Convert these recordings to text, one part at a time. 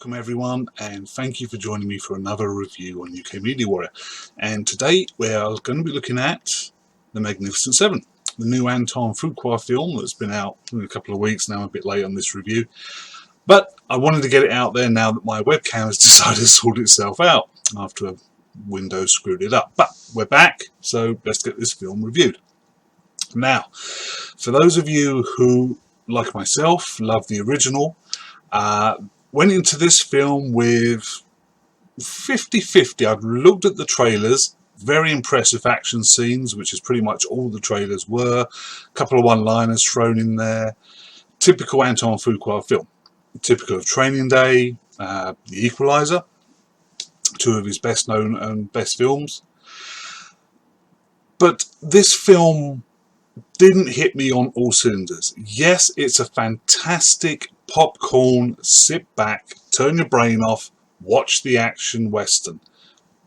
Welcome everyone, and thank you for joining me for another review on UK Media Warrior. And today we are going to be looking at The Magnificent Seven, the new Anton Fuqua film that's been out in a couple of weeks now. I'm a bit late on this review, but I wanted to get it out there now that my webcam has decided to sort itself out after Windows screwed it up. But we're back, so let's get this film reviewed. Now, for those of you who, like myself, love the original, went into this film with 50-50. I've looked at the trailers, very impressive action scenes, which is pretty much all the trailers were, a couple of one-liners thrown in there, typical Anton Fuqua film, typical of Training Day, The Equalizer, two of his best known and best films. But this film didn't hit me on all cylinders. Yes, it's a fantastic popcorn, sit back, turn your brain off, watch the action western.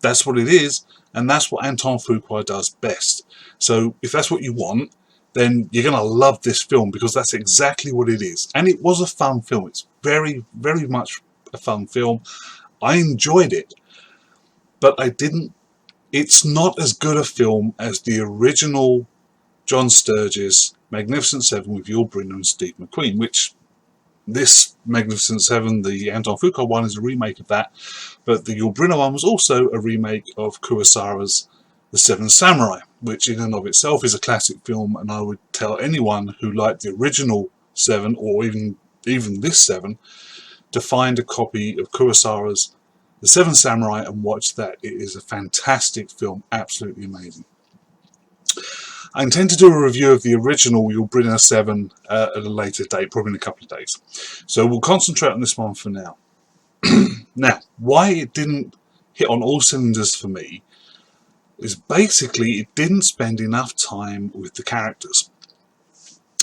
That's what it is, and that's what Anton Fuqua does best. So if that's what you want, then you're going to love this film, because that's exactly what it is. And it was a fun film. It's very, very much a fun film. I enjoyed it, but it's not as good a film as the original John Sturges Magnificent Seven with Yul Brynner and Steve McQueen, which this Magnificent Seven, the Anton Fuqua one, is a remake of that, but the Yul Brynner one was also a remake of Kurosawa's The Seven Samurai, which in and of itself is a classic film, and I would tell anyone who liked the original Seven, or even this Seven, to find a copy of Kurosawa's The Seven Samurai and watch that. It is a fantastic film, absolutely amazing. I intend to do a review of the original Yul Brynner 7 at a later date, probably in a couple of days. So we'll concentrate on this one for now. Now, why it didn't hit on all cylinders for me is basically it didn't spend enough time with the characters.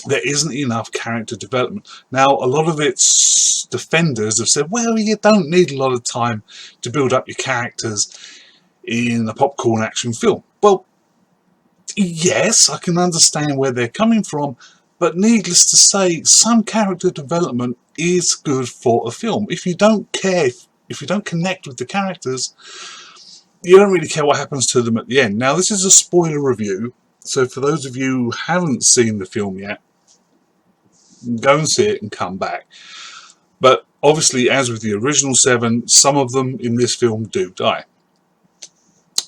There isn't enough character development. Now, a lot of its defenders have said, well, you don't need a lot of time to build up your characters in a popcorn action film. Well, yes, I can understand where they're coming from, but needless to say, some character development is good for a film. If you don't care, if you don't connect with the characters, you don't really care what happens to them at the end. Now, this is a spoiler review, so for those of you who haven't seen the film yet, go and see it and come back. But obviously, as with the original Seven, some of them in this film do die.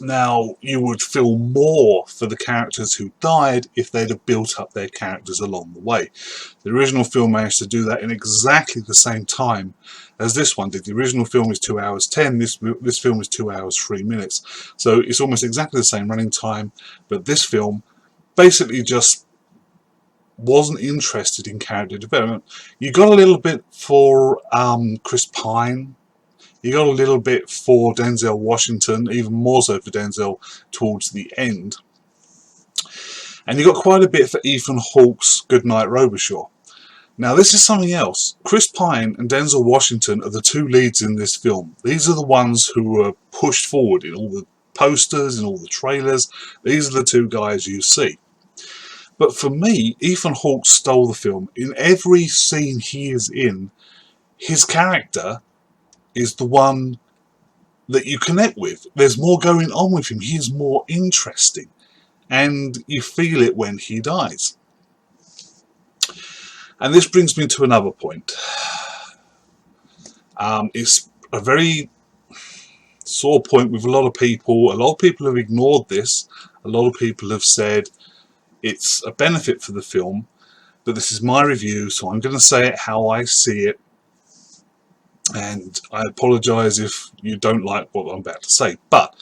Now, you would feel more for the characters who died if they'd have built up their characters along the way. The original film managed to do that in exactly the same time as this one did. The original film is 2 hours 10, this film is 2 hours 3 minutes. So it's almost exactly the same running time, but this film basically just wasn't interested in character development. You got a little bit for Chris Pine. You got a little bit for Denzel Washington, even more so for Denzel towards the end. And you got quite a bit for Ethan Hawke's Goodnight Robichaud. Now, this is something else. Chris Pine and Denzel Washington are the two leads in this film. These are the ones who were pushed forward in all the posters, in all the trailers. These are the two guys you see. But for me, Ethan Hawke stole the film. In every scene he is in, his character is the one that you connect with. There's more going on with him. He is more interesting. And you feel it when he dies. And this brings me to another point. It's a very sore point with a lot of people. A lot of people have ignored this. A lot of people have said it's a benefit for the film. But this is my review, so I'm going to say it how I see it. And I apologise if you don't like what I'm about to say, but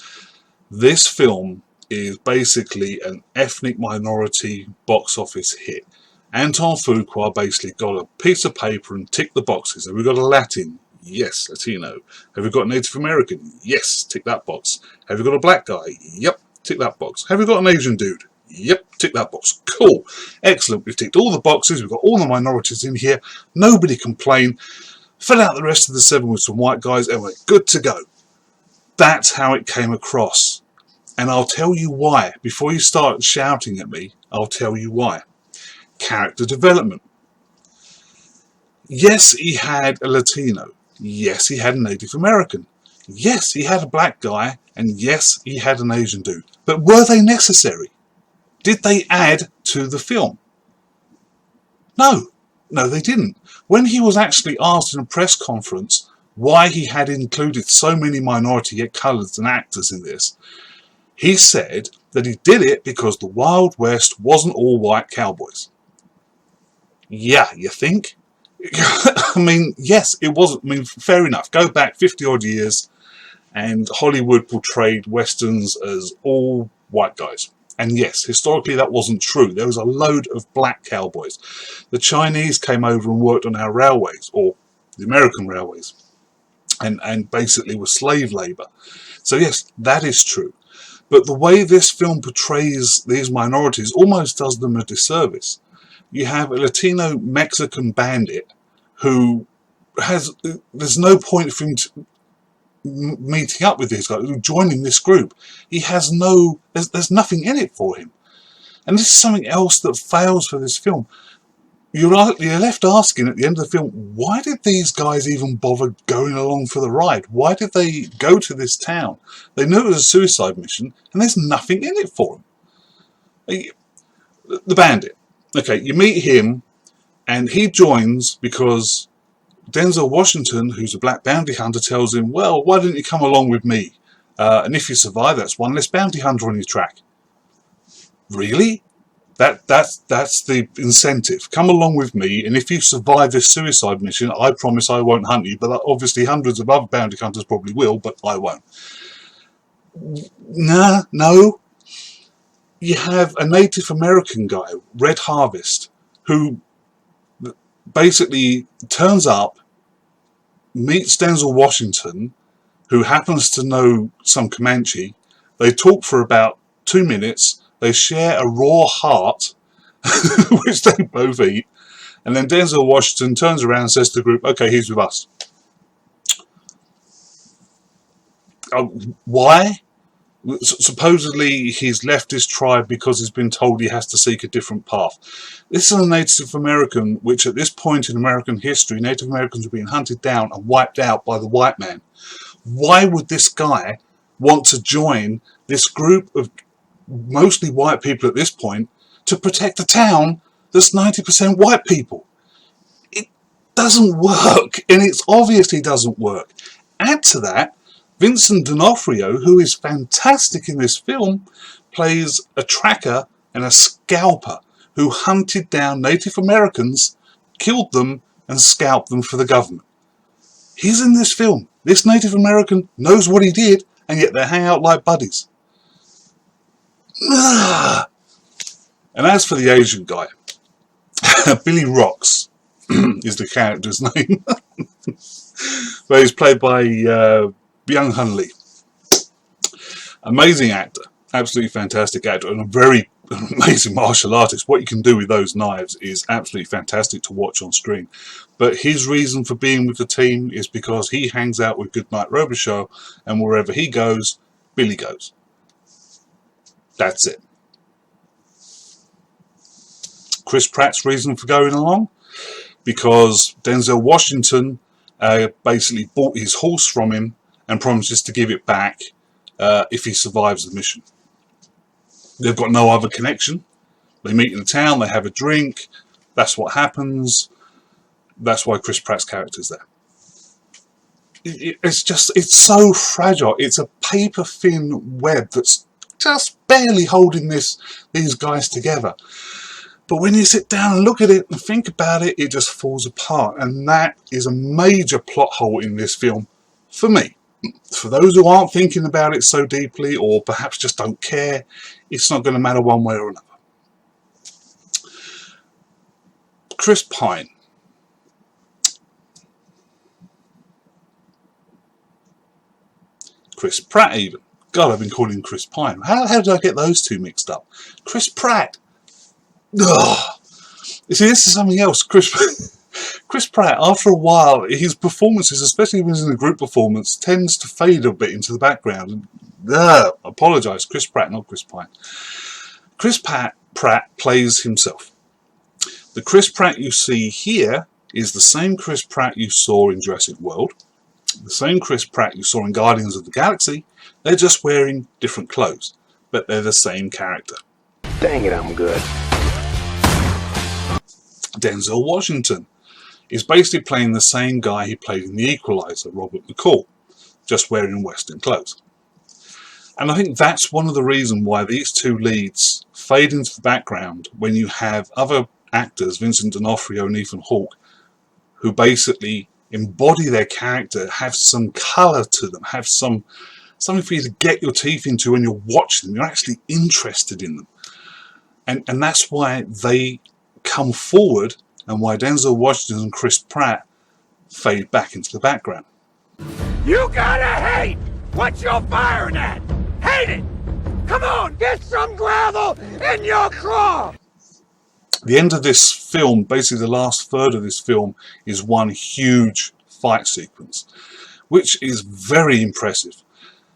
this film is basically an ethnic minority box office hit. Anton Fuqua basically got a piece of paper and ticked the boxes. Have we got a Latin? Yes, Latino. Have we got a Native American? Yes, tick that box. Have we got a black guy? Yep, tick that box. Have we got an Asian dude? Yep, tick that box. Cool. Excellent. We've ticked all the boxes. We've got all the minorities in here. Nobody complained. Fill out the rest of the seven with some white guys and we're good to go. That's how it came across. And I'll tell you why. Before you start shouting at me, I'll tell you why. Character development. Yes, he had a Latino. Yes, he had a Native American. Yes, he had a black guy. And yes, he had an Asian dude. But were they necessary? Did they add to the film? No. No, they didn't. When he was actually asked in a press conference why he had included so many minority yet colours and actors in this, he said that he did it because the Wild West wasn't all white cowboys. Yeah, you think? I mean, yes, it wasn't. I mean, fair enough. Go back 50 odd years and Hollywood portrayed Westerns as all white guys. And yes, historically that wasn't true. There was a load of black cowboys. The Chinese came over and worked on our railways, or the American railways, and basically were slave labour. So yes, that is true. But the way this film portrays these minorities almost does them a disservice. You have a Latino Mexican bandit who there's no point for him meeting up with these guys, joining this group. He has there's nothing in it for him. And this is something else that fails for this film. You're left asking at the end of the film, why did these guys even bother going along for the ride? Why did they go to this town? They knew it was a suicide mission, and there's nothing in it for them. The bandit. Okay, you meet him, and he joins because Denzel Washington, who's a black bounty hunter, tells him, well, why don't you come along with me? And if you survive, that's one less bounty hunter on your track. Really? That's the incentive. Come along with me, and if you survive this suicide mission, I promise I won't hunt you. But obviously hundreds of other bounty hunters probably will, but I won't. Nah, no. You have a Native American guy, Red Harvest, who basically turns up, meets Denzel Washington, who happens to know some Comanche. They talk for about 2 minutes. They share a raw heart, which they both eat. And then Denzel Washington turns around and says to the group, okay, he's with us. Why? Supposedly he's left his tribe because he's been told he has to seek a different path. This is a Native American, which at this point in American history, Native Americans were being hunted down and wiped out by the white man. Why would this guy want to join this group of mostly white people at this point to protect a town that's 90% white people? It doesn't work, and it's obviously doesn't work. Add to that, Vincent D'Onofrio, who is fantastic in this film, plays a tracker and a scalper who hunted down Native Americans, killed them, and scalped them for the government. He's in this film. This Native American knows what he did, and yet they hang out like buddies. And as for the Asian guy, Billy Rocks is the character's name. But he's played by Byung Hun Lee. Amazing actor, absolutely fantastic actor, and a very amazing martial artist. What you can do with those knives is absolutely fantastic to watch on screen. But his reason for being with the team is because he hangs out with Goodnight Robichaux, and wherever he goes, Billy goes. That's it. Chris Pratt's reason for going along? Because Denzel Washington basically bought his horse from him and promises to give it back if he survives the mission. They've got no other connection. They meet in the town, they have a drink. That's what happens. That's why Chris Pratt's character's there. It's so fragile. It's a paper-thin web that's just barely holding these guys together. But when you sit down and look at it and think about it, it just falls apart. And that is a major plot hole in this film for me. For those who aren't thinking about it so deeply, or perhaps just don't care, it's not going to matter one way or another. Chris Pine. Chris Pratt even. God, I've been calling him Chris Pine. How did I get those two mixed up? Chris Pratt. Ugh. You see, this is something else. Chris Pratt, after a while, his performances, especially when he's in a group performance, tends to fade a bit into the background. Apologise, Chris Pratt, not Chris Pine. Chris Pratt plays himself. The Chris Pratt you see here is the same Chris Pratt you saw in Jurassic World, the same Chris Pratt you saw in Guardians of the Galaxy. They're just wearing different clothes, but they're the same character. Dang it, I'm good. Denzel Washington is basically playing the same guy he played in The Equalizer, Robert McCall, just wearing Western clothes. And I think that's one of the reasons why these two leads fade into the background when you have other actors, Vincent D'Onofrio and Ethan Hawke, who basically embody their character, have some colour to them, have something for you to get your teeth into when you're watching them. You're actually interested in them. And that's why they come forward and why Denzel Washington and Chris Pratt fade back into the background. You gotta hate what you're firing at! Hate it! Come on, get some gravel in your craw! The end of this film, basically the last third of this film, is one huge fight sequence, which is very impressive.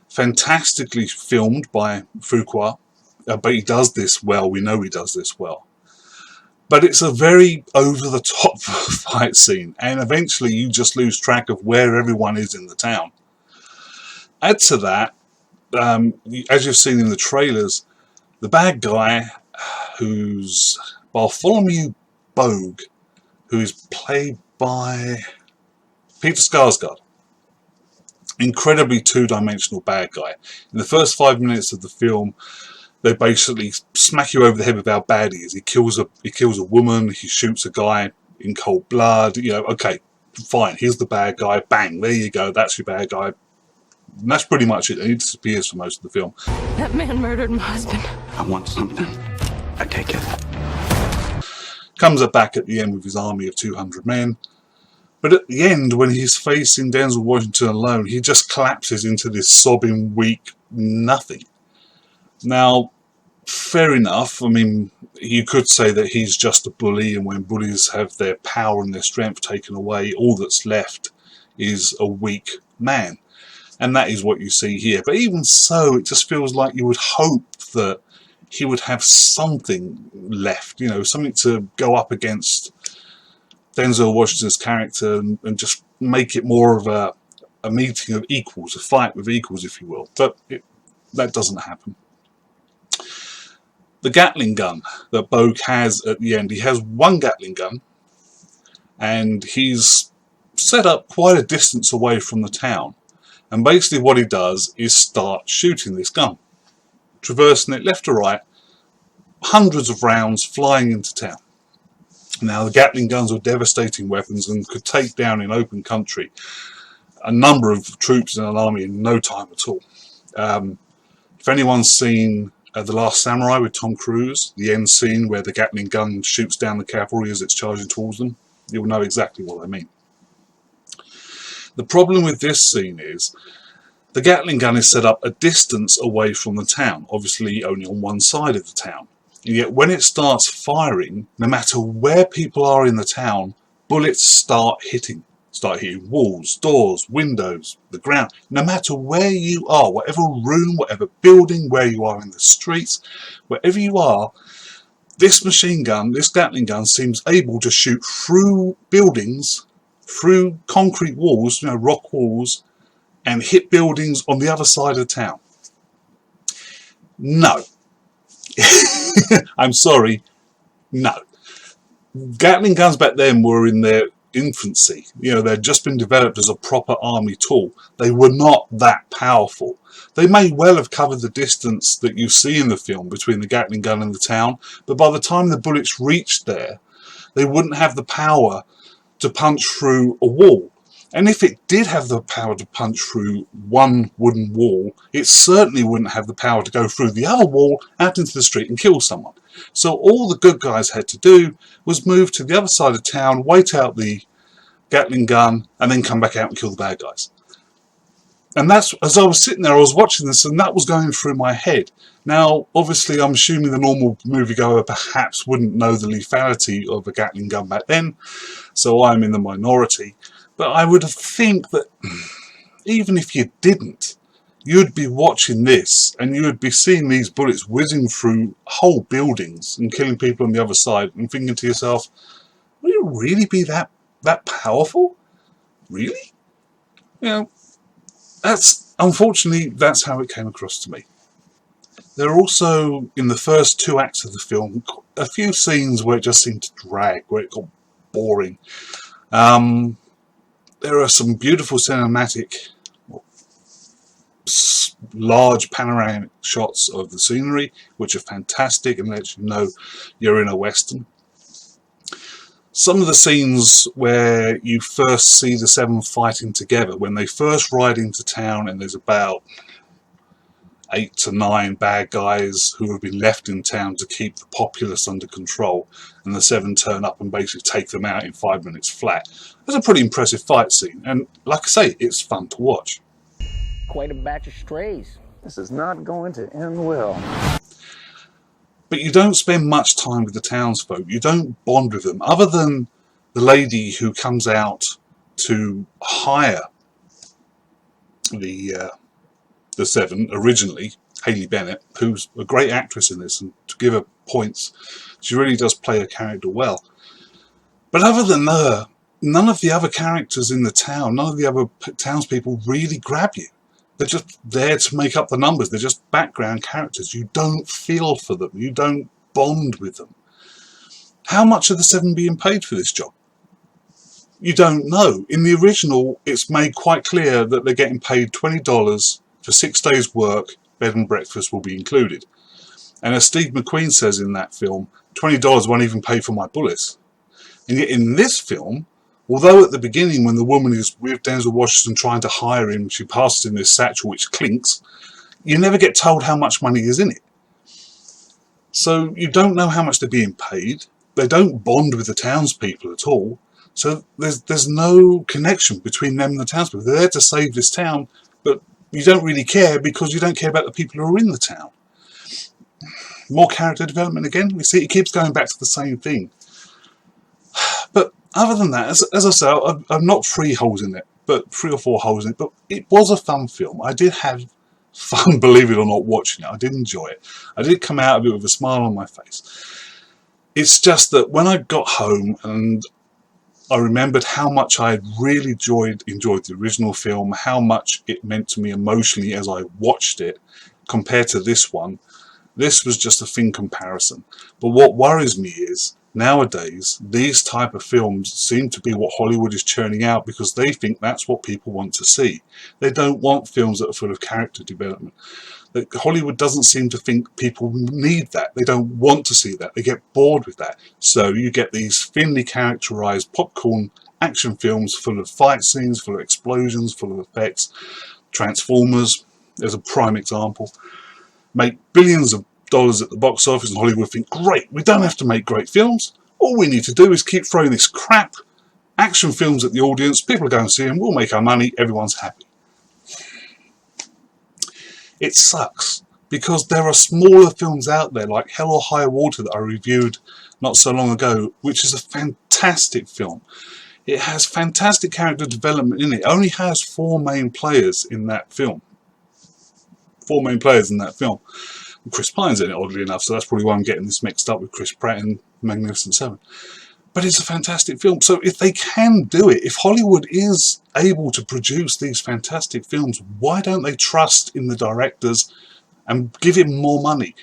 Fantastically filmed by Fuqua, but he does this well. We know he does this well. But it's a very over-the-top fight scene, and eventually you just lose track of where everyone is in the town. Add to that, as you've seen in the trailers, the bad guy, who's Bartholomew Bogue, who is played by Peter Skarsgård. Incredibly two-dimensional bad guy. In the first 5 minutes of the film, they basically smack you over the head with how bad he is. He kills a woman, he shoots a guy in cold blood. You know, okay, fine, here's the bad guy, bang, there you go, that's your bad guy. And that's pretty much it, and he disappears for most of the film. That man murdered my husband. I want something. I take it. Comes back at the end with his army of 200 men. But at the end, when he's facing Denzel Washington alone, he just collapses into this sobbing, weak nothing. Now, fair enough. I mean, you could say that he's just a bully, and when bullies have their power and their strength taken away, all that's left is a weak man. And that is what you see here. But even so, it just feels like you would hope that he would have something left, you know, something to go up against Denzel Washington's character and just make it more of a meeting of equals, a fight with equals, if you will. But that doesn't happen. The Gatling gun that Bogue has at the end, he has one Gatling gun, and he's set up quite a distance away from the town. And basically what he does is start shooting this gun, traversing it left to right, hundreds of rounds flying into town. Now, the Gatling guns were devastating weapons and could take down in open country a number of troops in an army in no time at all. If anyone's seen The Last Samurai with Tom Cruise, the end scene where the Gatling gun shoots down the cavalry as it's charging towards them, you'll know exactly what I mean. The problem with this scene is the Gatling gun is set up a distance away from the town, obviously only on one side of the town. And yet when it starts firing, no matter where people are in the town, bullets start hitting walls, doors, windows, the ground. No matter where you are, whatever room, whatever building, where you are in the streets, wherever you are, this machine gun, this Gatling gun, seems able to shoot through buildings, through concrete walls, you know, rock walls, and hit buildings on the other side of town. No. I'm sorry. No. Gatling guns back then were in their infancy. You know, they'd just been developed as a proper army tool. They were not that powerful. They may well have covered the distance that you see in the film between the Gatling gun and the town, but by the time the bullets reached there, they wouldn't have the power to punch through a wall. And if it did have the power to punch through one wooden wall, it certainly wouldn't have the power to go through the other wall out into the street and kill someone. So all the good guys had to do was move to the other side of town, wait out the Gatling gun, and then come back out and kill the bad guys. And that's, as I was sitting there, I was watching this, and that was going through my head. Now, obviously, I'm assuming the normal moviegoer perhaps wouldn't know the lethality of a Gatling gun back then, so I'm in the minority. But I would think that even if you didn't, you'd be watching this and you would be seeing these bullets whizzing through whole buildings and killing people on the other side and thinking to yourself, will you really be that that powerful? Really? You know, unfortunately, that's how it came across to me. There are also, in the first 2 acts of the film, a few scenes where it just seemed to drag, where it got boring. There are some beautiful cinematic, large panoramic shots of the scenery, which are fantastic and let you know you're in a Western. Some of the scenes where you first see the 7 fighting together, when they first ride into town and there's about 8 to 9 bad guys who have been left in town to keep the populace under control, and the 7 turn up and basically take them out in 5 minutes flat. It's a pretty impressive fight scene, and like I say, it's fun to watch. Quite a batch of strays. This is not going to end well. But you don't spend much time with the townsfolk. You don't bond with them, other than the lady who comes out to hire the 7 originally, Hayley Bennett, who's a great actress in this, and to give her points, she really does play her character well. But other than her, none of the other characters in the town, none of the other townspeople really grab you. They're just there to make up the numbers. They're just background characters. You don't feel for them. You don't bond with them. How much are the 7 being paid for this job? You don't know. In the original, it's made quite clear that they're getting paid $20 for 6 days' work. Bed and breakfast will be included. And as Steve McQueen says in that film, $20 won't even pay for my bullets. And yet in this film, although at the beginning, when the woman is with Denzel Washington trying to hire him, she passes in this satchel which clinks, you never get told how much money is in it. So you don't know how much they're being paid. They don't bond with the townspeople at all. So there's no connection between them and the townspeople. They're there to save this town, but you don't really care because you don't care about the people who are in the town. More character development again. We see it keeps going back to the same thing. But other than that, as I say, I've knocked 3 holes in it, but 3 or 4 holes in it. But it was a fun film. I did have fun, believe it or not, watching it. I did enjoy it. I did come out of it with a smile on my face. It's just that when I got home and I remembered how much I had really enjoyed the original film, how much it meant to me emotionally as I watched it, compared to this one, this was just a thin comparison. But what worries me is, nowadays, these type of films seem to be what Hollywood is churning out because they think that's what people want to see. They don't want films that are full of character development. Hollywood doesn't seem to think people need that. They don't want to see that. They get bored with that. So you get these thinly characterized popcorn action films full of fight scenes, full of explosions, full of effects. Transformers, there's a prime example, make billions of dollars at the box office, and Hollywood think, great, we don't have to make great films. All we need to do is keep throwing this crap action films at the audience. People are going to see them. We'll make our money. Everyone's happy. It sucks because there are smaller films out there like Hell or High Water that I reviewed not so long ago, which is a fantastic film. It has fantastic character development in it. It only has 4 main players in that film. 4 main players in that film. And Chris Pine's in it, oddly enough, so that's probably why I'm getting this mixed up with Chris Pratt in Magnificent Seven. But it's a fantastic film. So if they can do it, if Hollywood is able to produce these fantastic films, why don't they trust in the directors and give him more money?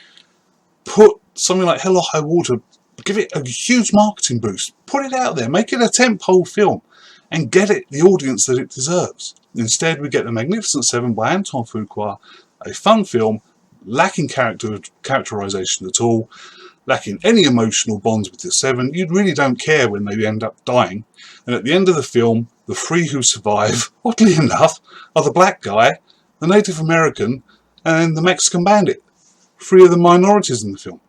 Put something like Hell or High Water, give it a huge marketing boost. Put it out there, make it a tentpole film, and get it the audience that it deserves. Instead, we get The Magnificent Seven by Anton Fuqua, a fun film, lacking characterization at all, lacking any emotional bonds with the 7. You really don't care when they end up dying. And at the end of the film, the 3 who survive, oddly enough, are the black guy, the Native American, and the Mexican bandit. 3 of the minorities in the film.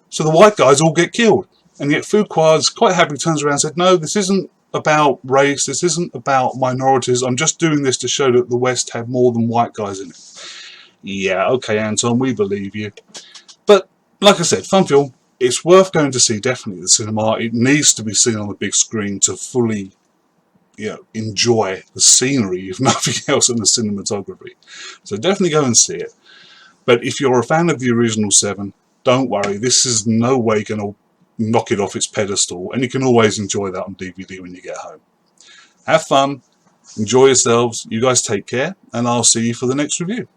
So the white guys all get killed. And yet Fuqua's quite happily turns around and said, no, this isn't about race, this isn't about minorities, I'm just doing this to show that the West had more than white guys in it. Yeah, okay, Anton, we believe you. But like I said, fun film. It's worth going to see, definitely, at the cinema. It needs to be seen on the big screen to fully, enjoy the scenery, if nothing else, and the cinematography. So definitely go and see it. But if you're a fan of the original 7, don't worry. This is no way going to knock it off its pedestal, and you can always enjoy that on DVD when you get home. Have fun, enjoy yourselves, you guys take care, and I'll see you for the next review.